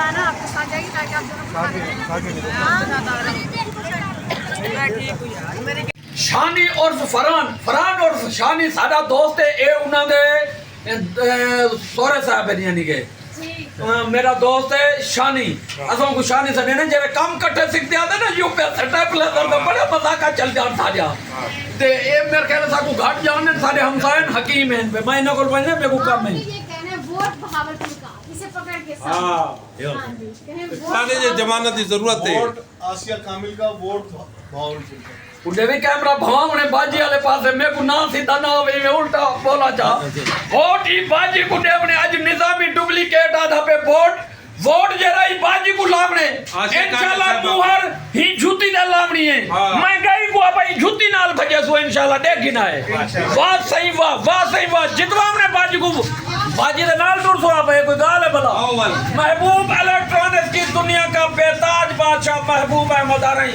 बताना आपके साथ जाएगी ताकि आप दोनों शानी उर्फ फरहान, फरहान उर्फ शानी साडा दोस्त है। ये उन्होंने सोरे साहब है यानी के मेरा दोस्त है शानी। असों को शानी से ने जेरे काम कट्ठे सीखते आते ना यूपी सेटअप लेवल पे बड़ा मजाक चल जान था जा ते ए मेरे कहने सा को घाट जाने सारे हमसायन हकीम हैं पे मैं इनको बने पे को काम है ये कहने वोट भावलपुर का इसे पकड़ के साथ हां थाने जे जमानत की जरूरत है। वोट आसिया कामिल का वोट भावलपुर का उन्हें भी कैमरा भावने बाजी वाले पास है। मैं को ना सीधा ना वे मैं उल्टा बोला जा वोट ही बाजी को देवने आज निजामी डुप्लीकेट आधा पे वोट जरा ही बाजी को लावने इंशाल्लाह मुहर ही जूती दे लावनी है। मैं गई को भाई जूती नाल भजे सो इंशाल्लाह देखी ना है। वाह सही वाह जितवा हमने बाजी को बाजी दे नाल दूर सो आप कोई गाल है भला। महबूब इलेक्ट्रॉनिक्स की दुनिया का बेताज बादशाह महबूब अहमद आरई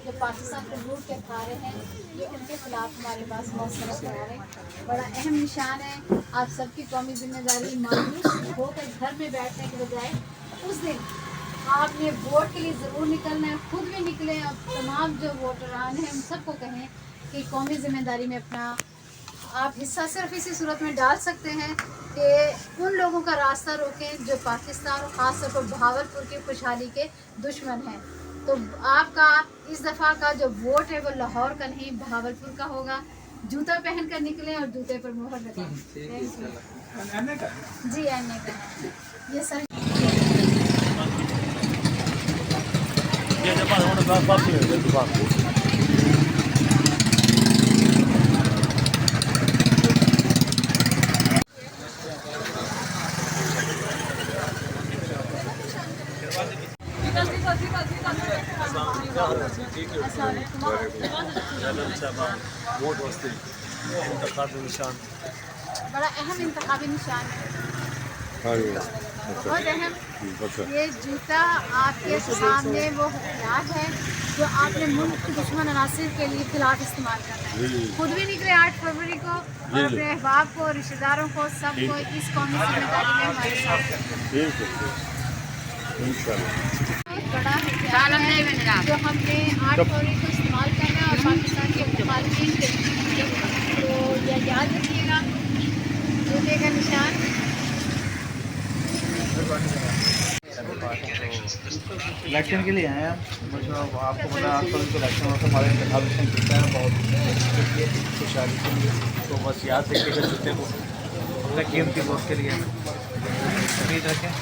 जो पाकिस्तान को लूट के खा रहे हैं ये उनके खिलाफ हमारे पास मौसम करा रहे हैं। बड़ा अहम निशान है। आप सबकी कौमी जिम्मेदारी मायूस होकर घर में बैठने के बजाय उस दिन आपने वोट के लिए ज़रूर निकलना है। खुद भी निकले और तमाम जो वोटरान हैं उन सबको कहें कि कौमी जिम्मेदारी में अपना आप हिस्सा सिर्फ इसी सूरत में डाल सकते हैं कि उन लोगों का रास्ता रोकें जो पाकिस्तान और ख़ासतौर पर भावलपुर की खुशहाली के दुश्मन हैं। तो आपका इस दफ़ा का जो वोट है वो लाहौर का नहीं भावलपुर का होगा। जूता पहन कर निकलें और जूते पर मोहर लगाएं। जी एनए का ये सर बड़ा अहम इंतखाबी निशान है। बहुत अहम। ये जूता आपके सामने वो हथियार है जो आपने मुल्क के दुश्मन अनासिर के लिए खिलाफ इस्तेमाल करना है। खुद भी निकले 8 फरवरी को और अपने अहबाब को रिश्तेदारों को सबको इस कौमी जिम्मेदारी में हमारे साथ बड़ा हथियार है जो हमने 8 फरवरी को इस्तेमाल करना है और पाकिस्तान के मुखालिफिन के तो यह याद रखिएगा। जूते का निशान इलेक्शन के लिए आए हैं। मतलब आपको पता है आजकल जो इलेक्शन होता है हमारे इंतखाब इलेक्शन चलता है बहुत खुशहाली के लिए। तो बस याद रखिएगा जूते को अपने कीमती वोट के लिए उम्मीद रखें।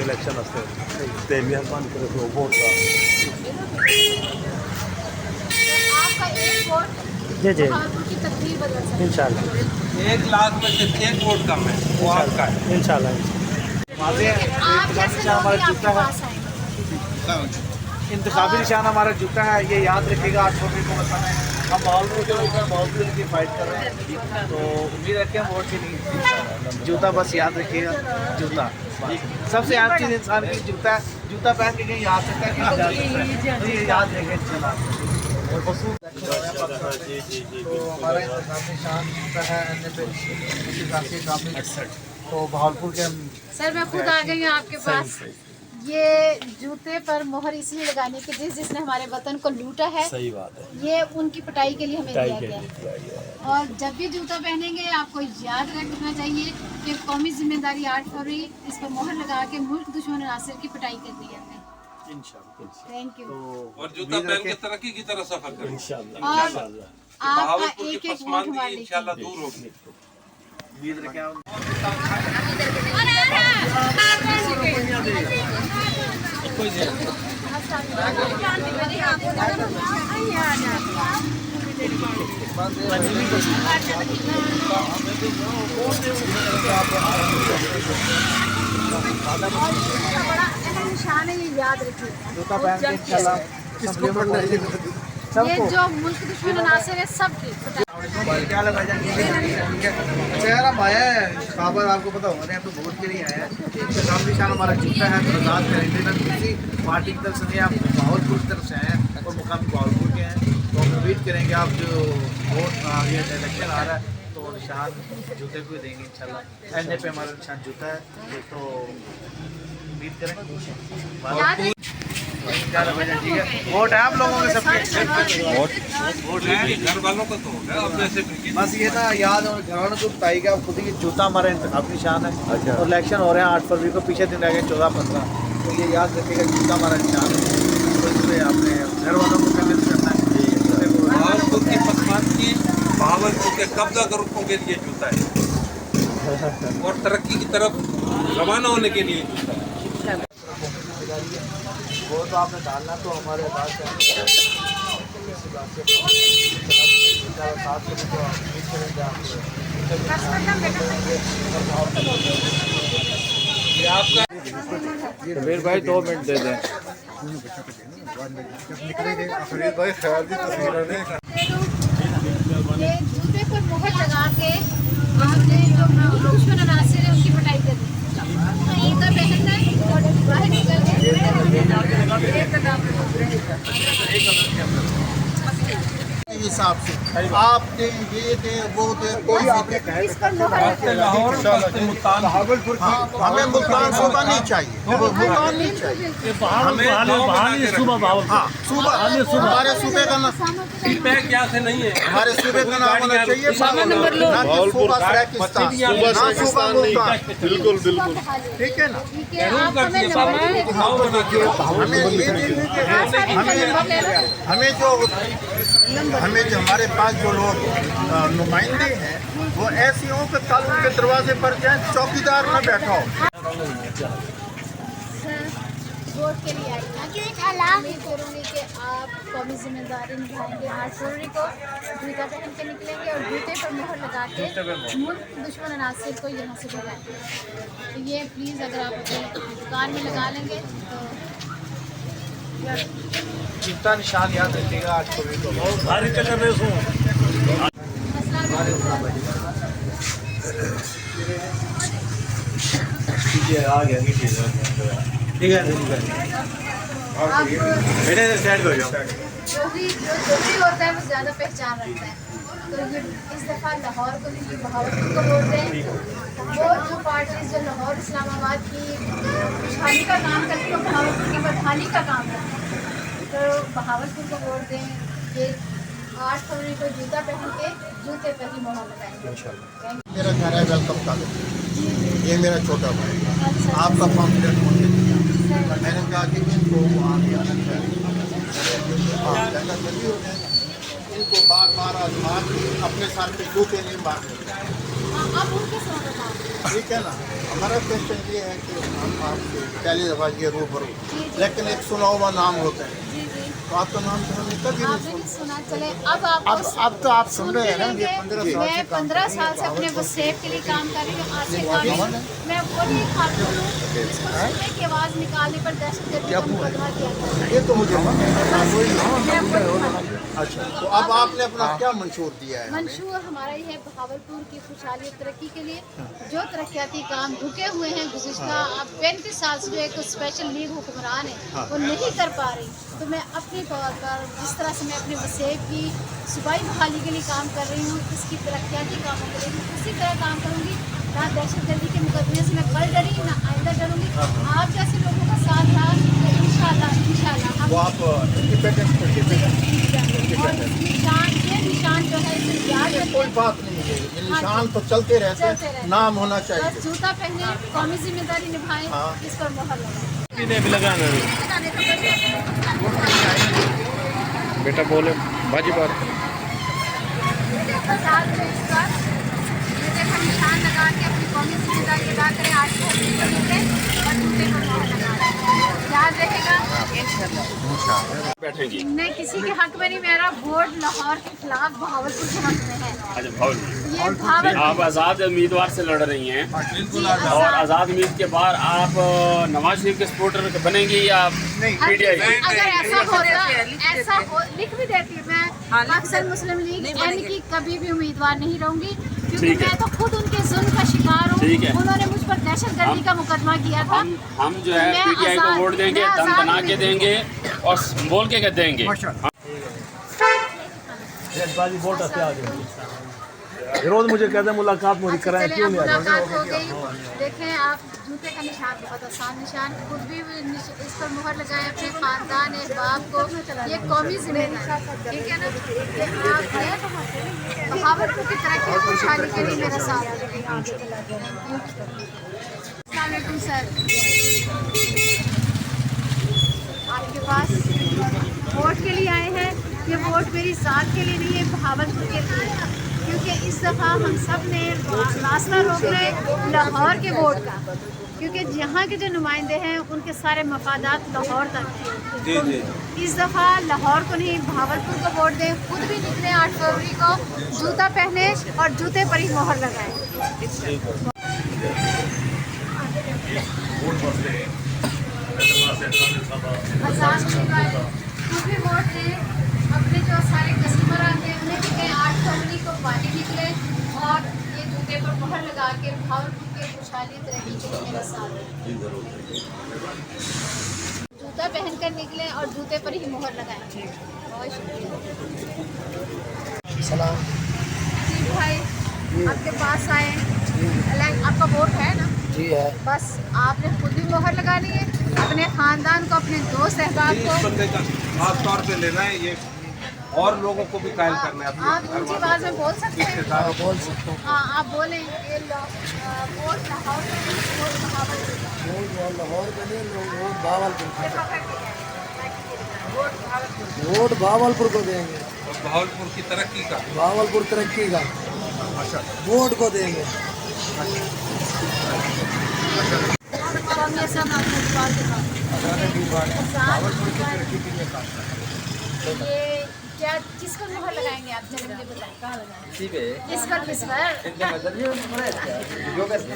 इलेक्शन असते मेहरबानी करें तो वोट का आपका एक वोट जी जी की तकदीर बदल सकती है। इंशाल्लाह 1 लाख में से 1 वोट कम है वो आपका है इंशाल्लाह। आप जैसे लोग ही आपके पास आएंगे। इंतखाबी निशान हमारा जूता है। ये याद रखिएगा। 8 फरवरी को बताना है हम भावलपुर के ऊपर भावलपुर की फाइट कर रहे हैं। तो उम्मीद रखें वोट के लिए जूता बस याद रखिएगा। जूता सबसे अहम चीज़ इंसान की जूता पहन के कहीं आ सकता है कि ये याद रखें। तो हमारा इंतखाबी निशान जूता है तो भावलपुर के सर मैं खुद आ गई हूँ आपके पास। ये जूते पर मोहर इसलिए लगाने की जिसने हमारे वतन को लूटा है। सही बात है। ये उनकी पिटाई के लिए हमें दिया गया है। और जब भी जूता पहनेंगे आपको याद रखना चाहिए कि कौमी जिम्मेदारी 8 फरवरी इस पर मोहर लगा के मुल्क दुश्मन नासिर की पिटाई करनी है हमें। Thank you. और जूता पहन के तरक्की की तरफ सफर करें और आपका एक एक वोट हमारे लिए। इंशाल्लाह दूर होगी। उम्मीद रखें बड़ा अहम निशान है ये याद रखिए। जूता पहन के इंशाल्लाह ये जो मुल्क दुश्मन नासिर है सबकी क्या हाल है भाईजान? अच्छा यार, हम आए हैं खबर आपको पता होगा नहीं, हम तो वोट के लिए आए हैं। इंतखाब निशान हमारा जूता है, तो आज़ाद करेंगे ना किसी पार्टी की तरफ से नहीं, आप बहावलपुर की तरफ से आए हैं और मुकामी बहावलपुर के हैं। तो हम उम्मीद करेंगे आप जो वोट ये इलेक्शन आ रहा है तो निशान जूते को ही देंगे इंशाल्लाह। एंड पे हमारा निशान जूता है, तो उम्मीद करें ठीक है। वोट है आप लोगों के सबके? वोट है घर वालों का तो होगा, अब जैसे बस ये ना याद और घरवालों को बताइएगा खुद ही, जूता हमारा इंतखाबी निशान है। और इलेक्शन हो रहे हैं 8 फरवरी को, पीछे दिन रह गए 14-15, तो ये याद रखिएगा जूता हमारा निशान है। तो इसलिए आपने घर वालों को कन्विंस करना है। बहावलपुर की पसमात की बहावलपुर के कब्जा ग्रुपों के लिए जूता है और तरक्की की तरफ रवाना होने के लिए जूता है। वो तो आपने डालना तो हमारे पास है। वीर भाई 2 मिनट दे दें। ये जूते पर मुहर लगा के आपने जो दुश्मन नासिर है उनकी पिटाई कर दी। जूता पहनना है और बाहर निकल के हिसाब से आपने ये दे वो दे कोई इस पर मुहर बहावलपुर हमें मुल्तान सूबा नहीं चाहिए, मुल्तान नहीं चाहिए। हाँ सूबा हमारे सूबे का नाम यहाँ से नहीं है। हमारे सूबे का नाम होना चाहिए सूबा सराकिस्तान, ना सूबा मुल्तान। बिल्कुल बिल्कुल ठीक है ना। हमें ये हमें जो हमारे पास जो लोग नुमाइंदे हैं वो ऐसे हों कि कल उनके दरवाजे पर जाए, चौकीदार न बैठा हो। वोट के लिए आई उम्मीद करूँगी कि आप कौमी जिम्मेदारी निभाएंगे। 8 फरवरी को जूता पहन के निकलेंगे और जूते पर मुहर लगा के मुल्क दुश्मन नासिर को यहाँ से भगाएंगे। तो ये प्लीज़ अगर आप अपने दुकान में लगा लेंगे तो जूता निशान याद रखिएगा 8 फरवरी को। भारी चक्कर में हूँ। आ गया ठीक है। बेटे साइड हो जाओ। जो भी होता है वो ज़्यादा पहचान रखता है। तो ये इस दफ़ा लाहौर को नहीं, बहावलपुर को वोट दें। वो जो पार्टी जो लाहौर इस्लामाबाद की खुशहाली का काम करती है, बहावलपुर की बदहाली का काम करती है। तो बहावलपुर को वोट दें। ये 8 फरवरी को जूता पहन के जूते पर ही मोहर लगाएंगे। मेरा घर है वेलकम कॉलेज, ये मेरा छोटा भाई है। अच्छा, आपका कॉन्फिडेंस मुझे दिया, सही। मैंने कहा कि इनको आगे आना चाहिए, इनको बार बार आजमा के अपने साथ पे जूते नहीं मारने। आप उनके साथ बताओ। ठीक है ना। हमारा क्वेश्चन ये है कि हम आपसे पहली दफ़ा ये रूबरू, लेकिन एक सुना हुआ नाम होता है, जी जी तो आपका नाम तो हमने कभी नहीं आपने नहीं सुना। चले अब अब तो आप सुन रहे हैं ना। ये 15 साल से अपने वसेब के लिए काम कर रही हूँ। आज से काम मैं वही खातून हूँ जिसको सुनने की आवाज़ निकालने पर दहशतगर्दी का मुकदमा किया था। ये तो मुझे मैं वही खातून। अच्छा, तो अब आपने अपना क्या मंशूर दिया है? मंशूर हमारा ही है बहावलपुर की खुशहाली और तरक्की के लिए जो तरक्याती काम रुके हुए हैं गुज़िश्ता 35 साल से जो एक स्पेशल लीग हुक्मरान है वो नहीं कर पा रही। तो मैं अपने तौर पर जिस तरह से मैं अपने वसेब की सूबाई बहाली के लिए काम कर रही हूँ, इसकी तरक्याती कामों के लिए भी उसी तरह काम करूँगी। ना दहशतगर्दी के मुकदमे से मैं कल डरी, ना आइंदा डरूँगी। आप जैसे लोगों का साथ रहा तो इंशाल्लाह हम वो आप इंडिपेंडेंस पर और ये निशान जो है इसे याद रखें। कोई बात नहीं है, ये निशान तो चलते रहते हैं, नाम होना चाहिए। बस जूता पहने, कौमी जिम्मेदारी निभाएं, इस पर मोहर लगाएं। बेटा बोले बाजी बात। निशान लगा के अपनी कौमी जिम्मेदारी अदा करें। 8 फरवरी को निकलें और जूते पर मोहर लगाएं। याद रहेगा मैं किसी के हक में नहीं, मेरा वोट लाहौर के खिलाफ बहावलपुर के हक में है। ये भावल आप आज़ाद उम्मीदवार से लड़ रही हैं बिल्कुल और आज़ाद उम्मीद के बाद आप नवाज शरीफ के सपोर्टर बनेंगी या पीटीआई? अगर ऐसा होता, ऐसा लिख भी देती मैं अक्सर मुस्लिम लीग एन की कभी भी उम्मीदवार नहीं रहूंगी, क्योंकि ठीक है। मैं तो खुद उनके जुल्म का शिकार हूँ। ठीक है। उन्होंने मुझ पर दहशतगर्दी का मुकदमा किया था। हम जो है मैं पीटीआई को आज़ाद- वोट देंगे, मैं दम आज़ाद बना के उम्मीदवार- देंगे और बोल के देंगे। रोज मुझे कहते हैं मुलाकात मुझे अच्छा, कराएं, चलिए, क्यों अब नहीं आता? मुलाकात हो गई। देखें आप, जूते का निशान बहुत आसान निशान, खुद भी इस पर मुहर लगाए अपने खानदान अहबाब को। ये कौमी जिम्मेदारी, ठीक है ना, कि आपने बहावलपुर की तरक्की और खुशहाली के लिए मेरा साथ दें। अस्सलाम वालेकुम सर, आपके पास वोट के लिए आए हैं। ये वोट मेरी ज़ात के लिए नहीं है, बहावलपुर के लिए, क्योंकि इस दफ़ा हम सब ने रास्ता रोकना है लाहौर के वोट का, क्योंकि यहाँ के जो नुमाइंदे हैं उनके सारे मफादात लाहौर तक हैं। जी जी तो इस दफ़ा लाहौर को नहीं, बहावलपुर को वोट दें। खुद भी निकले 8 फरवरी को, जूता पहने और जूते पर ही मोहर लगाएं। आज़ाद उम्मीदवार खुद भी वोट दें। अपने जो सारे कस्टमर आते हैं उन्हें भी कहें 8 फरवरी को पानी निकले और ये जूते पर मोहर लगा के बहावलपुर के खुशहाली तरक्की के लिए मेरा साथ दें। जूता पहन कर निकलें और जूते पर ही मोहर लगाएं। बहुत शुक्रिया। सलाम जी भाई, आपके पास आए, आपका वोट है ना? जी है। बस आपने खुद भी मोहर लगानी है, अपने खानदान को, अपने दोस्त अहबाब इस को। बंदे का खास तौर पे लेना है, ये और लोगों को भी कायल करना है आप अपने ऊंची आवाज में बोल सकते हैं? रिश्तेदारों को। बोल सकता हूँ। हाँ, आप बोलें। ये वोट लाहौर का नहीं, वोट बहावलपुर का। वोट लाहौर के लिए वोट भावलपुर ये को। पकड़ के जाएं। वोट बहावलपुर। वोट भावलपुर को देंगे, और बहावलपुर की तरक्की का भावलपुर तरक्की का वोट को देंगे। कौन ये सब आपने सवाल के बाद ये क्या, किस पर मुहर लगाएंगे आप? जरा मुझे बताएं, कहाँ लगाएंगे? किस पर, किस पर?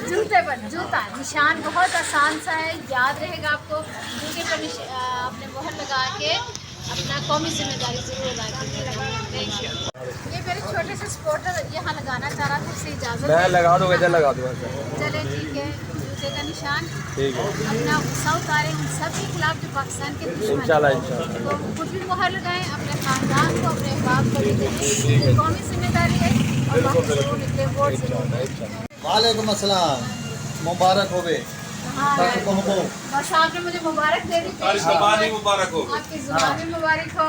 जूते पर। जूता निशान बहुत आसान सा है, याद रहेगा आपको। जूते पर आपने मुहर लगा के अपना कौमी जिम्मेदारी जरूर अदा कीजिएगा। ये मेरे छोटे से सपोर्टर यहाँ लगाना चाह रहा था, उससे इजाज़त मैं लगा दूंगा, इधर लगा दूंगा। चले, ठीक है। जूते का निशान, ठीक है, अपना गुस्सा उतारें उन सब के खिलाफ जो पाकिस्तान के दुश्मन इंशाल्लाह, हैं। इंशाल्लाह। तो खुद भी मुहर लगाएं, अपने खानदान को, अपने अहबाब को भी दें। ये कौमी जिम्मेदारी है और बाकी जरूर निकले, वोट जरूर दें। वालेकुम अस्सलाम, मुबारक होवे। हाँ, हाँ बस आपने मुझे मुबारक दे दी। ज़बानी मुबारक हो। आपकी ज़ुबानी मुबारक हो।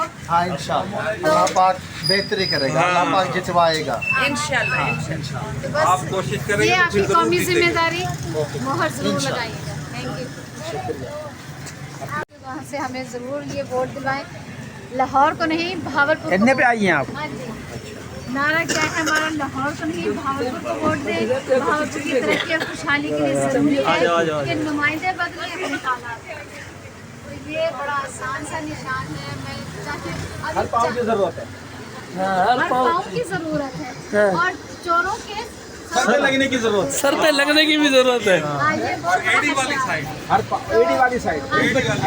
इंशाल्लाह अल्लाह पाक बेहतरी करेगा, अल्लाह पाक जितवाएगा। तो बस आप कोशिश करेंगे ये तो आपकी फिर जरूर कौमी जीतेंगे। जिम्मेदारी, मोहर जरूर लगाइएगा। Thank you. वहाँ से हमें ज़रूर ये वोट दिलवाएं। लाहौर को नहीं, बहावलपुर को। इतने पे आई हैं आप? हाँ जी। नारा क्या है हमारा? लाहौर को नहीं, बहावलपुर को वोट दें। बहावलपुर की तरक्की और खुशहाली के लिए ज़रूरी है कि नुमाइंदे बदलें अपने हालात। तो ये बड़ा आसान सा निशान है। मैं चाहती हूँ हर पाँव की ज़रूरत है। हर पाँव की ज़रूरत है और चोरों के सर पे लगने की ज़रूरत है। सर पे लगने की भी जरूरत है। हाँ, ये बहुत एडी बड़ा वाली मसला है। साइड एडी वाली साइड,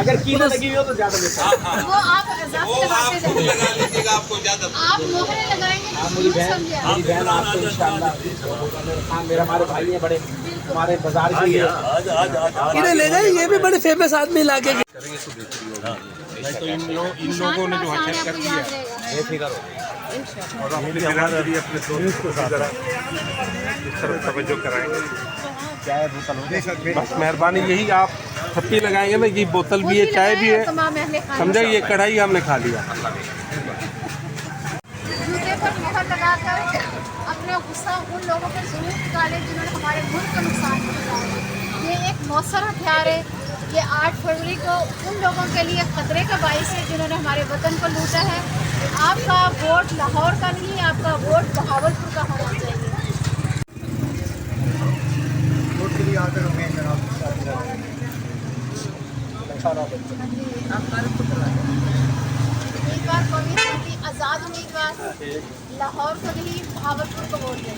अगर कीड़े लगी हुई हो तो ज़्यादा बेहतर है। वो आप इजाफे वो आप लगाते खुद जाएं। लगा लीजिएगा, आपको ज़्यादा आप मोहरे लगाएंगे तो मेरी जरूर बहन समझे आप। मेरी बहन आपको इंशाल्लाह, हाँ मेरा हमारे भाई हैं बड़े, हमारे बाजार के लिए इन्हें ले जाए, ये भी बड़े फेमस आदमी लाके। करेंगे तो बेहतरी होगी। तो इन लोगों ने जो निशान हरकत आपको कर याद दिया रहेगा। बेफिक्र हो। और अपने बिरादरी अपने दोस्त को भी जरा इस तरफ तवज्जो कराएंगे। चाय बोतल हो बस मेहरबानी यही, आप थप्पी लगाएंगे ना, ये बोतल भी है, चाय भी है, तमाम अहले खाना। समझा, ये कढ़ाई हमने खा लिया। जूते पर मोहर लगाकर अपना गुस्सा उन लोगों पर जरूर निकालें जिन्होंने हमारे मुल्क को नुकसान पहुंचाया। ये एक मौसर हथियार है। ये 8 फरवरी को उन लोगों के लिए खतरे का बाइस है जिन्होंने हमारे वतन को लूटा है। आपका वोट लाहौर का नहीं, आपका वोट बहावलपुर का होना चाहिए। वोट के लिए आकर हमें जनाब हाँ जी। उम्मीदवार कौमी असम्बली आज़ाद उम्मीदवार लाहौर को नहीं भावलपुर को वोट दें।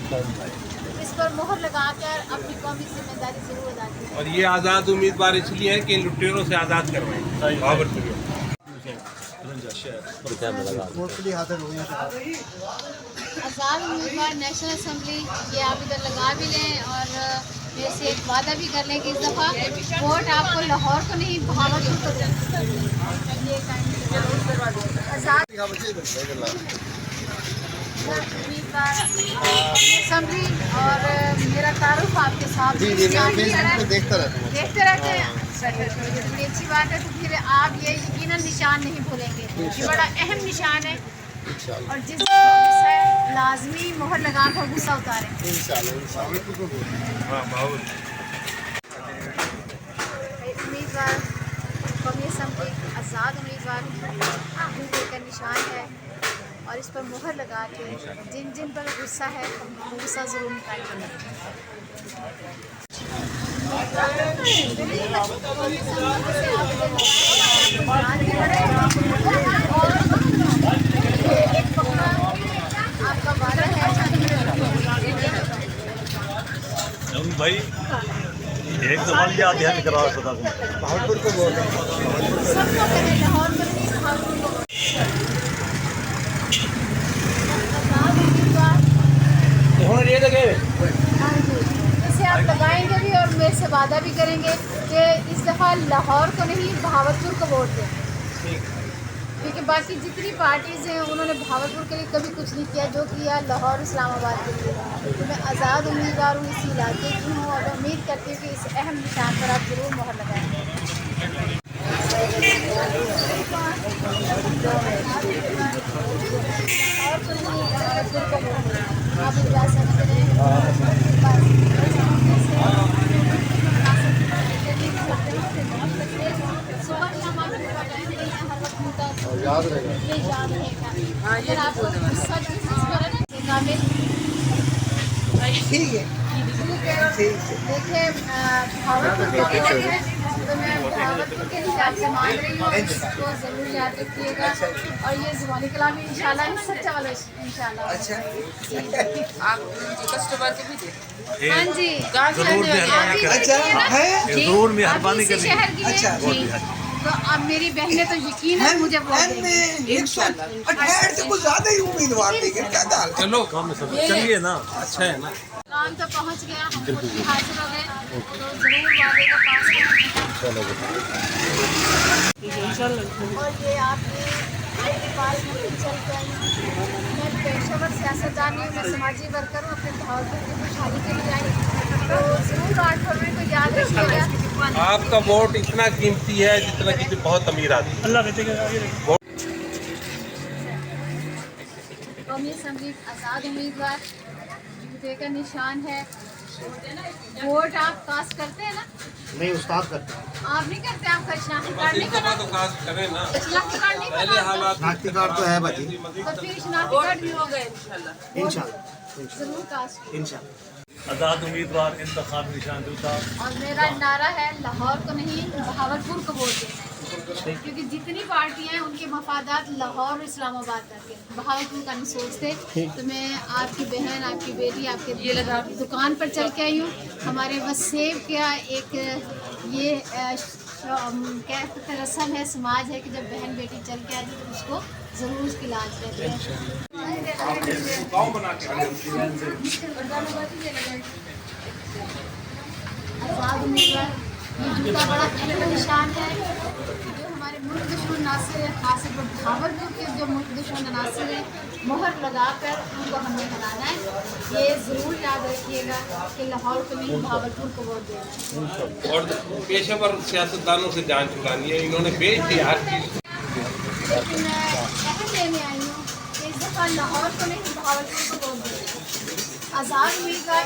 इस पर मोहर लगाकर अपनी कौमी जिम्मेदारी जरूर अदा करें। और ये आज़ाद उम्मीदवार इसलिए है कि इन लुटेरों से आज़ाद करवाएं भावलपुर। आज़ाद उम्मीदवार नेशनल असम्बली ये आप इधर लगा भी लें और मेरे से एक वादा भी कर लें कि इस दफ़ा वोट आपको लाहौर को नहीं भावलपुर को दें। ये आज़ाद उम्मीदवार असम्बली और मेरा तारुफ आपके साथ देखते रहते हैं। बड़ी अच्छी बात है। तो फिर आप ये यकीनन निशान नहीं भूलेंगे, ये बड़ा अहम निशान है और जिस गुस्सा है लाजमी मोहर लगा कर गुस्सा उतारें। उम्मीदवार कौमी असम्बली आज़ाद उम्मीदवार का निशान है और इस पर मोहर लगा के जिन जिन पर गुस्सा है वो गुस्सा ज़रूर निकालेंगे। आपका वादा है भाई एक सवाल याद ध्यान करा सदा भावलपुर को बोल रहे हैं। सबको करें लाहौर में नहीं भावलपुर को। इसे आप लगाएंगे भी और मेरे से वादा भी करेंगे कि इस दफ़ा लाहौर को नहीं भावलपुर को वोट दें, क्योंकि बाकी जितनी पार्टीज़ हैं उन्होंने भावलपुर के लिए कभी कुछ नहीं किया, जो किया लाहौर इस्लामाबाद के लिए। तो मैं आज़ाद उम्मीदवार हूँ, इसी इलाके की हूँ और उम्मीद करती हूँ कि इस अहम निशान पर आप ज़रूर मोहर लगाएंगे। आप इजलास समझ रहे हैं। सुबह शाम आप हर वक्त मिलता है, याद रहेगा। ये याद रहेगा। अगर आपको गुस्सा जिस चीज़ पर है ना कामिल ठीक है। देखिए भावलपुर के लिए है तो मैं भावलपुर के हिसाब से मान रही हूँ, इसको ज़रूर याद रखिएगा। और ये ज़ुबानी कलाम भी इंशाल्लाह सच्चा वाला इंशाल्लाह। अच्छा आप कस्टमर को भी दे। हाँ जी जरूर मेहरबानी करें। शहर की अच्छा तो अब मेरी बहनें तो यकीन है मुझे इंशाल्लाह से कुछ ज्यादा ही उम्मीदवार देंगे क्या दाल। चलो चलिए ना, अच्छा है ना। काम तो पहुंच गया, हम खुद भी हाजिर हो गए, तो जरूर वादे का पास करें। और ये आपके पास में चल के आई हूँ। मैं पेशेवर सियासतदान हूँ, मैं समाजी वर्कर हूँ, अपने भावलपुर की खुशहाली के लिए आई। तो जरूर 8 फरवरी को याद रखिएगा। आपका वोट इतना कीमती है जितना कि बहुत अमीर आदमी। कौमी असम्बली आज़ाद उम्मीदवार जूते का निशान है। वोट आप कास्ट करते हैं ना? नहीं उस्ताद करते हैं। आप नहीं करते? आपका शनाख्ती कार्ड नहीं बना? तो कास्ट करें ना। शनाख्ती कार्ड नहीं बना? शनाख्ती कार्ड तो है भाजी। तो फिर शनाख्ती कार्ड भी हो गए इंशाल्लाह जरूर कास्ट। इंशाल्लाह। आज़ाद उम्मीदवार इंतखाब निशान जूता। और मेरा नारा है लाहौर को नहीं भावलपुर को वोट देना, क्योंकि जितनी पार्टियां हैं उनके मफादात लाहौर और इस्लामाबाद तक है, भावलपुर का नहीं सोचते। तो मैं आपकी बहन, आपकी बेटी, आपके दुकान पर चल के आई हूँ। हमारे वहाँ सेब का एक ये क्या रस्म है, समाज है कि जब बहन बेटी चल के आती तो उसको ज़रूर उसकी लाज रहती है। आज़ाद उम्मीदवार ये जूता बड़ा अहम निशान है। जो हमारे मुल्क दुश्मन नासिर है, खासतौर पर भावलपुर के जो मुल्क दुश्मन नासिर है, मोहर लगाकर उनको हमें हराना है। ये ज़रूर याद रखिएगा कि लाहौर को नहीं भावलपुर को वोट देना। और पेशेवर सियासतदानों से जान चुकानी है, इन्होंने बेच दिया हर चीज़। लेकिन मैं अहम लेने आई हूँ कि इस दफ़ा लाहौर को नहीं भावलपुर को वोट देना। आज़ाद उम्मीदवार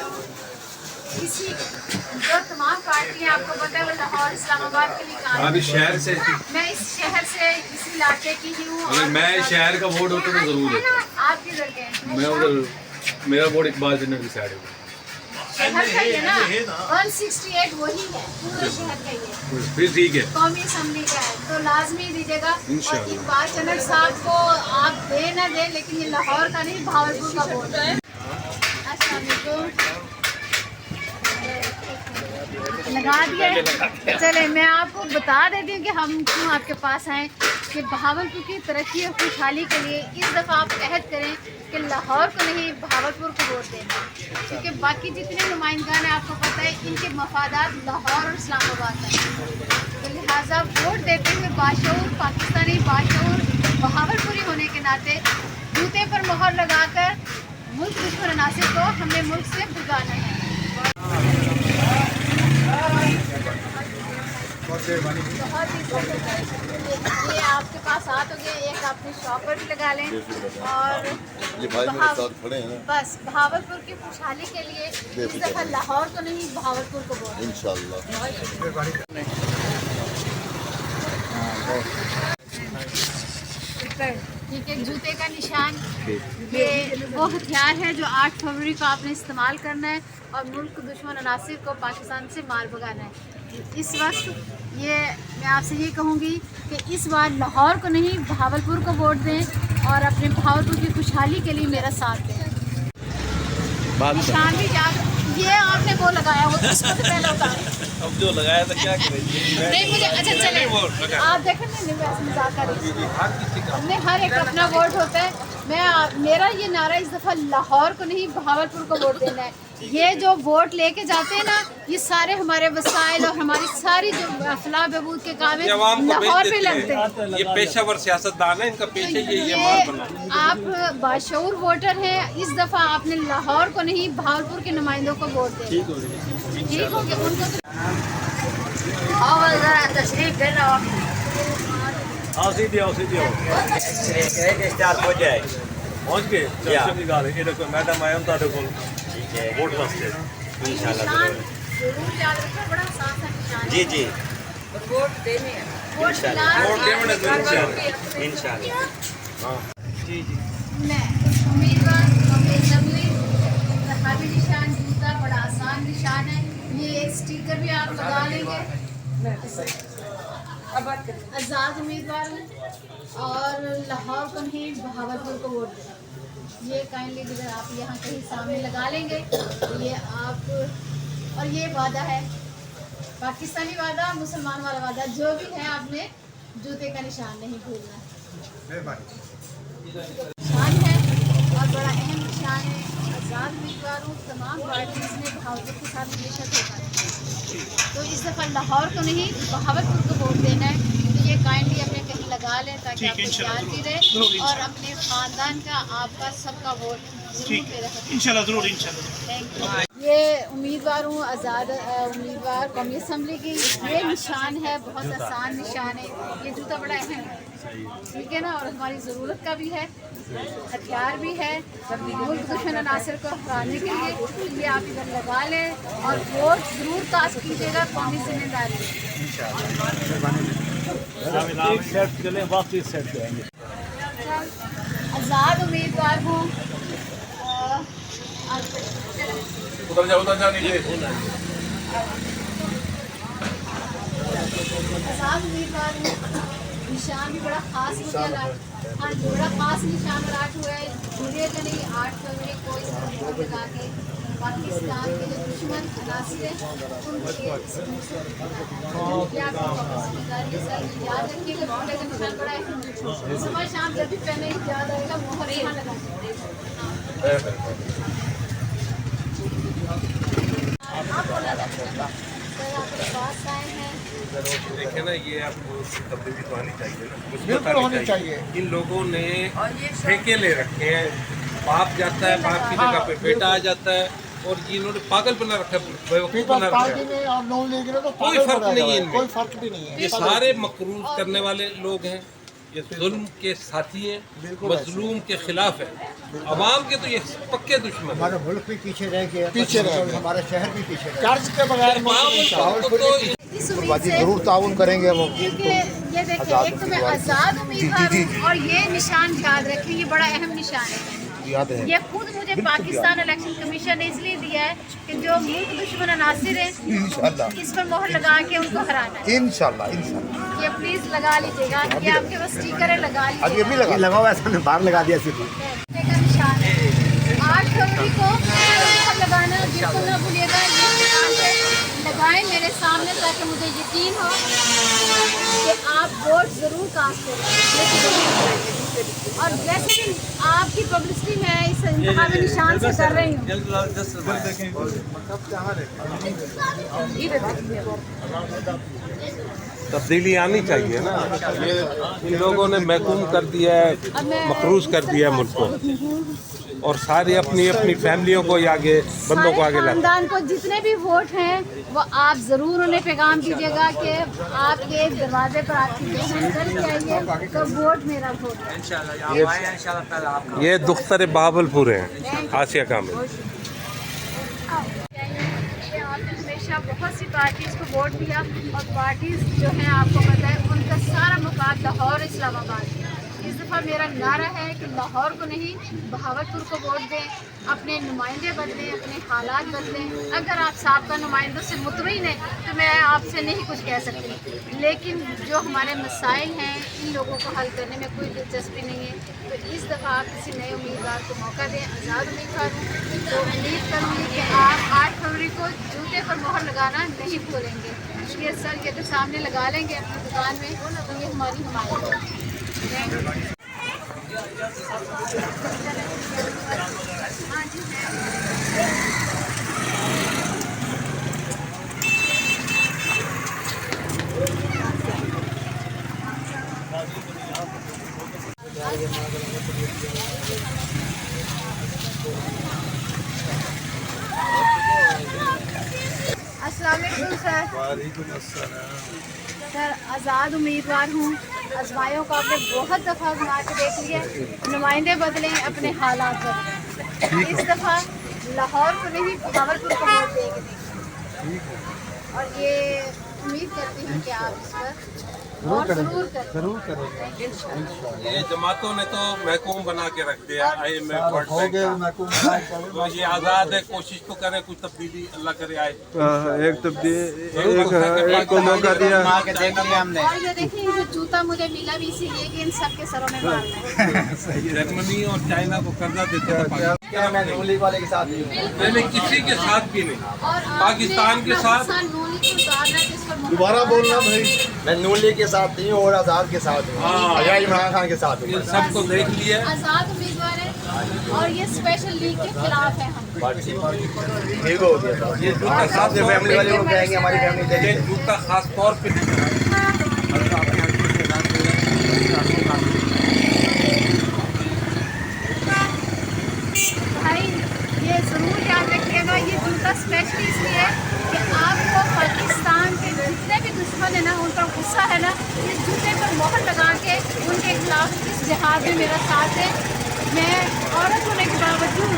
किसी जो तमाम पार्टियाँ आपको पता है वो लाहौर इस्लामाबाद के लिए काम। अभी शहर से मैं इस शहर से इस इलाके की ही हूँ। मैं शहर का वोट होता तो जरूर देता। आप किधर गए? मैं उधर, मेरा वोट इकबाल जनरल की साइड है। शहर का ही है ना, 168 वही है पूरे शहर का ही है, फिर ठीक है। कौमी असम्बली का है, तो लाजमी दीजिएगा। और इकबाल चनक साहब को आप दे ना दे, लेकिन ये लाहौर का नहीं भावलपुर का वोट है। अस्सलाम वालेकुम। लगा दिया है। चले मैं आपको बता देती हूँ कि हम क्यों आपके पास आए, कि भावलपुर की तरक्की और खुशहाली के लिए इस दफ़ा आप अहद करें कि लाहौर को नहीं भावलपुर को वोट देना, क्योंकि बाकी जितने नुमाइंदगान हैं आपको पता है इनके मफादात लाहौर और इस्लामाबाद हैं। तो लिहाजा वोट देते हुए बाशऊर पाकिस्तानी बाशऊर भावलपुरी होने के नाते जूते पर मोहर लगाकर मुल्क दुश्मन अनासिर को हमें मुल्क से भगाना है। बहुत ही ये आपके पास आ तो गए, एक अपने शॉप पर भी लगा लें। और ये भाई मेरे साथ खड़े हैं, बस भावलपुर की खुशहाली के लिए इस दफ़ा लाहौर को नहीं भावलपुर को वोट इंशाल्लाह। ठीक है, जूते का निशान ये वो हथियार है जो 8 फरवरी को आपने इस्तेमाल करना है और मुल्क दुश्मन अनासिर को पाकिस्तान से मार भगाना है। इस वक्त ये मैं आपसे ये कहूँगी कि इस बार लाहौर को नहीं भावलपुर को वोट दें और अपने भावलपुर की खुशहाली के लिए मेरा साथ दें। निशान भी याद, ये आपने वो लगाया हो इसको तो पहले उतारें। अब जो लगाया था क्या करें? नहीं मुझे अच्छा चले, आप देखें नहीं वैसे मजाक कर रही हूँ, हमने हर एक अपना वोट होता है। मेरा ये नारा इस दफ़ा लाहौर को नहीं भावलपुर को वोट देना है। ये जो वोट लेके जाते हैं ना, ये सारे हमारे वसाइल और हमारी सारी जो फलाह बहबूद के काम है लाहौर पे लगते हैं। ये पेशावर सियासतदान है, इनका पेशा ये माल बना। आप बाशऊर वोटर हैं, इस दफ़ा आपने लाहौर को नहीं भावलपुर के नुमाइंदों को वोट देना। ठीक हो गया उनको तशरीफ देना। आओ सीधी आओ पहुंच के निकाले ये देखो मैडम आए हम तारे कोल वोट वास्ते इंशाल्लाह जरूर याद रखना, बड़ा आसान सा निशान है। जी जी वोट देने हैं, वोट इंशाल्लाह। जी जी मैं उम्मीदवार कौमी असम्बली इंतखाबी निशान जूता बड़ा आसान निशान है। ये स्टिकर भी आप लगा लेंगे। आज़ाद उम्मीदवार हूँ और लाहौर को नहीं भावलपुर को वोट देना। ये काइंडली अगर आप यहाँ कहीं सामने लगा लेंगे तो ये आप, और ये वादा है पाकिस्तानी वादा, मुसलमान वाला वादा, जो भी है आपने जूते का निशान नहीं भूलना। निशान है और बड़ा अहम निशान है। आज़ाद उम्मीदवार हूँ, तमाम पार्टीज ने भावलपुर के साथ हमेशा धोखा दिया, तो इस दफ़ा लाहौर को नहीं भावलपुर को वोट देना है। तो ये काइंडली अपने कहीं लगा लें ताकि आपको याद भी रहे और अपने ख़ानदान का आपका सबका वोट जरूर मेरा इंशाल्लाह जरूर इंशाल्लाह। Thank you. ये उम्मीदवार हूँ आज़ाद उम्मीदवार कौमी असम्बली की। ये निशान है, बहुत आसान निशान है। ये जूता बड़ा अहम है, ठीक है ना, और हमारी ज़रूरत का भी है, हथियार भी है मुल्क दुश्मन अनासिर को हराने के लिए। ये आप इधर लगा लें और वोट ज़रूर कास्ट कीजिएगा, कौमी जिम्मेदारी। आज़ाद उम्मीदवार हूँ, उधर जाओ नीचे। आज़ाद उम्मीदवार हूँ। निशान भी बड़ा खास मुझे बड़ा खास निशान राट हुआ है। भूलिएगा नहीं, 8 फरवरी को इस पर लगा के पाकिस्तान के जो दुश्मन अनासिर हैं उनके याद रखिएगा। भूले का निशान बड़ा है, सुबह शाम जब भी पहने याद आएगा मोहर यहाँ लगा। आपके पास आए हैं, देखे ना, ये आपको तब्दीली तो आनी चाहिए ना, बिल्कुल होनी चाहिए। इन लोगों ने ठेके ले रखे हैं, बाप जाता है, बाप की जगह पे बेटा आ जाता है, और इन्होंने पागल बना रखा है, बेवकूफ बना रखा है। कोई फर्क नहीं है इनमें, कोई फर्क भी नहीं है। ये सारे मकरूज करने वाले लोग हैं, ये जुल्म के साथी हैं, मजलूम के खिलाफ है, अवाम के तो ये पक्के दुश्मन हैं। हमारा मुल्क भी पीछे रह गया, हमारा शहर भी पीछे रह गया। कर्ज के बगैर इस उम्मीद से जरूर ताउन करेंगे वो। क्योंकि ये देखिए, एक तो मैं आज़ाद उम्मीदवार हूँ और ये निशान याद रखें, ये बड़ा अहम निशान है। याद है। ये खुद मुझे पाकिस्तान इलेक्शन कमीशन ने इसलिए दिया है कि जो मुल्क दुश्मन अनासिर हैं इंशाल्लाह इस पर मोहर लगा के उनको हराना है। इंशाल्लाह। ये प्लीज लगा लीजिएगा, ये आपके पास स्टिकर है, लगा अभी लीजिएगा। अभी लगाओ, ऐसा बाहर लगा दिया सिर्फ। का निशान है 8 फरवरी को मोहर लगाना बिल्कुल ना भूलिएगा। ये निशान पे लगाएं मेरे सामने ताकि मुझे यकीन हो कि आप वोट जरूर कास्ट करें। और वैसे भी आपकी पब्लिसिटी मैं इस इंतखाबी निशान से कर रही हूँ। तब्दीली आनी चाहिए ना। ये इन लोगों ने महकूम कर दिया है, मकरूज कर दिया है मुल्क को, और सारी अपनी अपनी फैमिलियों को आगे, बंदों को आगे लाते। खानदान को जितने भी वोट हैं वो आप जरूर उन्हें पैगाम दीजिएगा कि आपके दरवाजे पर आपकी बहन घर भी आई है तो वोट मेरा वोट है। ये दुख्तर बावलपुर हैं, आसिया कामिल। आपने हमेशा बहुत सी पार्टीज को वोट दिया और पार्टीज जो हैं आपको पता है उनका सारा मुकाबला लाहौर इस्लामाबाद है। इस दफ़ा मेरा नारा है कि लाहौर को नहीं बहावलपुर को वोट दें, अपने नुमाइंदे बदलें, अपने हालात बदलें। अगर आप साबका नुमाइंदों से मुतमईन हैं तो मैं आपसे नहीं कुछ कह सकती, लेकिन जो हमारे मसाइल हैं इन लोगों को हल करने में कोई दिलचस्पी नहीं है। तो इस दफ़ा आप किसी नए उम्मीदवार को मौका दें। आज़ाद उम्मीदवार हूँ तो उम्मीद करूँगी कि आप 8 फरवरी को जूते पर मोहर लगाना नहीं भूलेंगे। ये सर ये तो सामने लगा लेंगे अपनी दुकान में तो ये हमारी हिमायत है। हाँ जी अस्सलाम वालेकुम सर। वालेकुम अस्सलाम। सर आज़ाद उम्मीदवार हूँ। आजमाइयों को आपने बहुत दफ़ा घुमा के देख लिया, नुमाइंदे बदलें, अपने हालात बदलें। इस दफ़ा लाहौर को नहीं बहावलपुर को वोट देंगे और ये उम्मीद करती हूँ कि आप इस पर जरूर करेंगे। ये जमातों ने तो महकूम बना के रख दिया IMF वर्ल्ड बैंक का। तो ये आज़ाद है, कोशिश तो करें कुछ तब्दीली, अल्लाह करे आए। एक को मौका दिया। और ये देखिए जो जूता मुझे मिला भी इसीलिए कि इन सबके सरों में मारना है। जर्मनी और चाइना को कर्जा देते थे क्या मैं नून लीग वाले के साथ ही हूँ? मैंने किसी के साथ भी नहीं, और पाकिस्तान के साथ। दोबारा बोलना भाई। मैं नून लीग के साथ नहीं हूँ और आज़ाद के साथ हूँ, या इमरान खान के साथ हूँ। इन सबको देख लिया। आज़ाद उम्मीदवार है और ये स्पेशल लीग के खिलाफ है हम। ठीक हो गया। ये जूता खास फैमिली वाले लोग कहेंगे हमारी फैमिली ये जूता खास तौर पे भाई ये ज़रूर याद रखिएगा, ये जूता स्पेशली इसलिए है कि आपको पाकिस्तान के जितने भी दुश्मन है ना उन पर गुस्सा है ना, इस जूते पर मोहर लगा के उनके खिलाफ इस जिहाद में मेरा साथ है। मैं औरत होने के बावजूद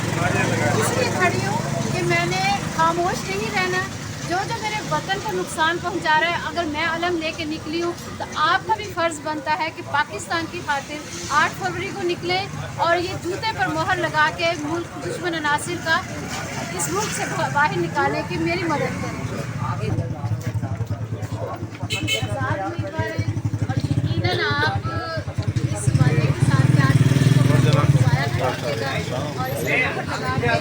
इसलिए खड़ी हूँ कि मैंने खामोश नहीं रहना। जो जो मेरे वतन को नुकसान पहुंचा रहा है, अगर मैं अलम लेके निकली हूँ तो आपका भी फ़र्ज़ बनता है कि पाकिस्तान की खातिर 8 फरवरी को निकलें और ये जूते पर मोहर लगा के मुल्क दुश्मन अनासिर का इस मुल्क से बाहर निकालने की मेरी मदद करें। आज़ाद उम्मीदवार हैं और यकीनन आप इस वादे के साथ कि 8 फरवरी को ज़ाया करिएगा और इसे मोहर लगा मेरा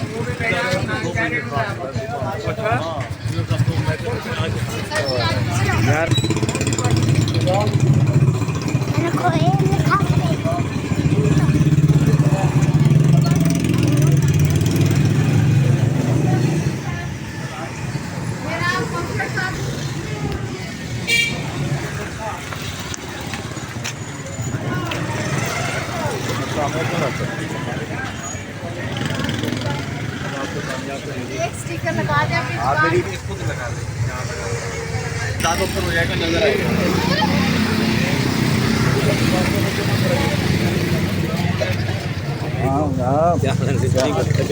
कॉन्फ्रेंस एक स्टिकर लगा दें अपनी आप दुकान मेरी भी खुद लगा दें, दांत ऊपर हो जाएगा, नजर आएगा।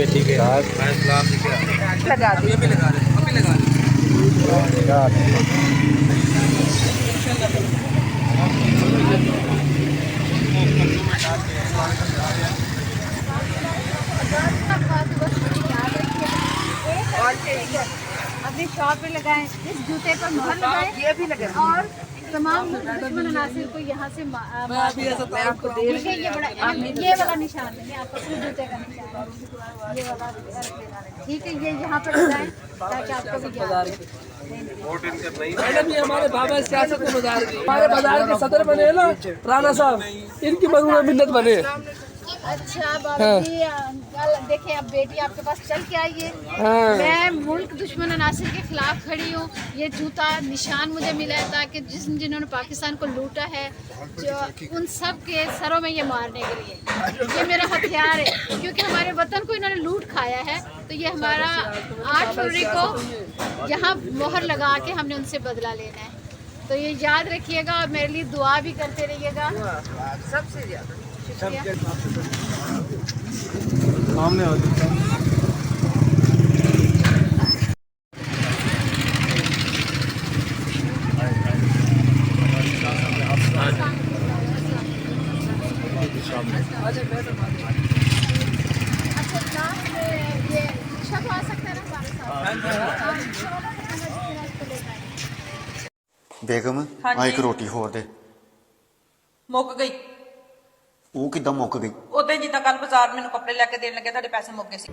ठीक है। लगा दो, ये भी लगा दे, अभी लगा दे। इस जूते पर मोहर लगाए, ये भी लगे और तमाम दुश्मन अनासिर को यहाँ से ठीक है। ये बड़ा अहम, ये वाला निशान है, ये आपका सिर्फ जूते का निशान है, ये वाला ठीक है। ये यहाँ पर लगाएं ताकि आपको भी याद रहे। मैडम ये हमारे बाबा सियासत में बाजार हमारे बाजार के सदर बने ना राणा साहब, इनकी मजबूर मिन्नत बने। अच्छा बाबा जी, देखिए अब बेटी आपके पास चल के आई है, मैं मुल्क दुश्मन अनासिर के खिलाफ खड़ी हूँ। ये जूता निशान मुझे मिला है ताकि जिन्होंने पाकिस्तान को लूटा है, जो उन सब के सरों में ये मारने के लिए ये मेरा हथियार है, क्योंकि हमारे वतन को इन्होंने लूट खाया है। तो ये हमारा 8 फरवरी को यहाँ मोहर लगा के हमने उनसे बदला लेना है। तो ये याद रखिएगा और मेरे लिए दुआ भी करते रहिएगा। सबसे ज़्यादा शुक्रिया। सामने हो जाता है। अच्छा लास्ट में ये रिक्शा तो आ सकता है ना हमारे साथ? बेगम आ एक रोटी होर दे। ਮੁੱਕ ਗਈ ਉਹ ਕਿੱਦਾਂ ਮੁੱਕ ਗਈ? ਉਦੋਂ ਜਿੱਦਾਂ ਕੱਲ ਬਾਜ਼ਾਰ ਮੈਨੂੰ ਕੱਪੜੇ ਲੈ ਕੇ ਦੇਣ ਲੱਗੇ ਤੁਹਾਡੇ ਪੈਸੇ ਮੁੱਕ ਗਏ ਸੀ।